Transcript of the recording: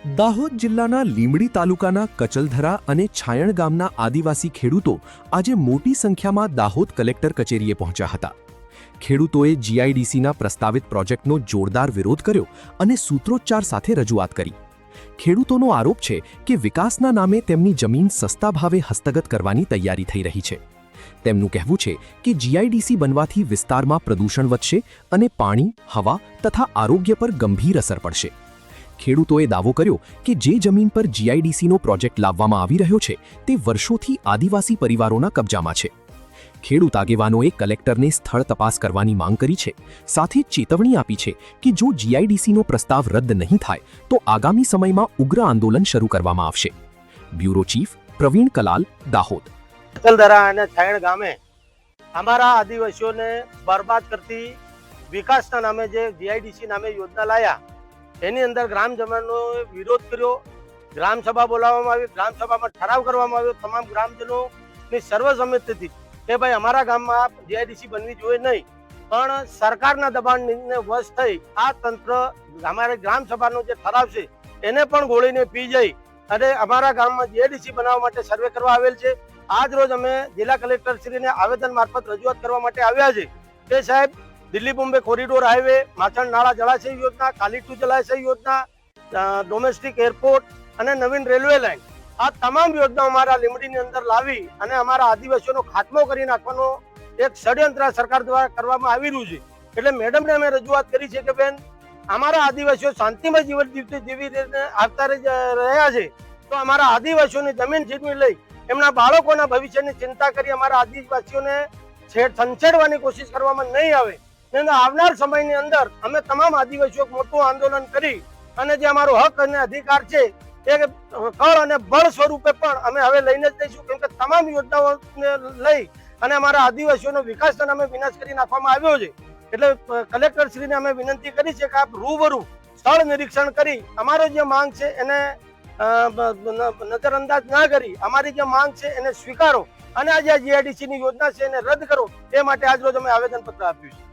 દાહોદ જિલ્લાના લીંબડી તાલુકાના કચલધરા અને છાયણ ગામના આદિવાસી ખેડૂતો આજે મોટી સંખ્યામાં દાહોદ કલેક્ટર કચેરીએ પહોંચ્યા હતા. ખેડૂતોએ જીઆઈડીસીના પ્રસ્તાવિત પ્રોજેક્ટનો જોરદાર વિરોધ કર્યો અને સૂત્રોચ્ચાર સાથે રજૂઆત કરી. ખેડૂતોનો આરોપ છે કે વિકાસના નામે તેમની જમીન સસ્તા ભાવે હસ્તગત કરવાની તૈયારી થઈ રહી છે. તેમનું કહેવું છે કે જીઆઈડીસી બનવાથી વિસ્તારમાં પ્રદૂષણ વધશે અને પાણી, હવા તથા આરોગ્ય પર ગંભીર અસર પડશે. ખેડૂતોએ દાવો કર્યો કે જે જમીન પર જીઆઈડીસીનો પ્રોજેક્ટ લાવવામાં આવી રહ્યો છે તે વર્ષોથી આદિવાસી પરિવારોના કબજામાં છે. ખેડૂત આગેવાનોએ કલેક્ટરને સ્થળ તપાસ કરવાની માંગ કરી છે. સાથે જ ચેતવણી આપી છે કે જો જીઆઈડીસીનો પ્રસ્તાવ રદ નહીં થાય તો આગામી સમયમાં ઉગ્ર આંદોલન શરૂ કરવામાં આવશે. Bureau chief Pravin Kalal, Dahod. કચલધરા અને છાયણ ગામે અમારા આદિવાસીઓને બરબાદ કરતી વિકાસના નામે જે જીઆઈડીસી નામે યોજના લાયા એની અંદર ગ્રામજનોનો વિરોધ કર્યો. ગ્રામસભા બોલાવવામાં આવી. ગ્રામસભામાં ઠરાવ કરવામાં આવ્યો તમામ ગ્રામજનોની સર્વસંમતિથી કે ભાઈ અમારા ગામમાં જીઆઈડીસી બનવી જોઈએ નહીં. પણ સરકારના દબાણને વશ થઈ આ તંત્ર અમારે ગ્રામસભાનો જે ઠરાવ છે એને પણ ગોળીને પી જઈ અને અમારા ગામમાં જીઆઈડીસી બનાવવા માટે સર્વે કરવા આવેલ છે. આજ રોજ અમે જિલ્લા કલેક્ટર શ્રીને આવેદન મારફત રજૂઆત કરવા માટે આવ્યા છે કે સાહેબ, દિલ્હી બોમ્બે કોરિડોર હાઈવે, માછણ નાળા જળાશય યોજના, કાલીટુ જળાશય યોજના, ડોમેસ્ટિક એરપોર્ટ અને નવીન રેલવે લાઇન, આ તમામ યોજનાઓ અમારા લીંબડીની અંદર લાવી અને અમારા આદિવાસીઓનો ખાત્મો કરી નાખવાનો એક ષડયંત્ર સરકાર દ્વારા કરવામાં આવી રહ્યું છે. એટલે મેડમને અમે રજૂઆત કરી છે કે બેન, અમારા આદિવાસીઓ શાંતિમય જીવન જીવી આવતા રહ્યા છે તો અમારા આદિવાસીઓની જમીન છીનવી લઈ એમના બાળકોના ભવિષ્યની ચિંતા કરી અમારા આદિવાસીઓને છંછેડવાની કોશિશ કરવામાં નહીં આવે. આવનાર સમયની અંદર અમે તમામ આદિવાસીઓ મોટું આંદોલન કરી અને જે અમારો હક અને અધિકાર છે એ કળ અને બળ સ્વરૂપે પણ અમે હવે લઈને જ જઈશું. કેમ કે તમામ યોજનાઓને લઈ અને અમારા આદિવાસીઓનો વિકાસના નામે વિનાશ કરી નાખવામાં આવ્યો છે. એટલે કલેક્ટર શ્રીને અમે વિનંતી કરી છે કે આપ રૂબરૂ સ્થળ નિરીક્ષણ કરી અમારો જે માંગ છે એને નજરઅંદાજ ના કરી અમારી જે માંગ છે એને સ્વીકારો અને આ જે જીઆઈડીસી ની યોજના છે એને રદ કરો એ માટે આજ રોજ અમે આવેદન પત્ર આપ્યું છે.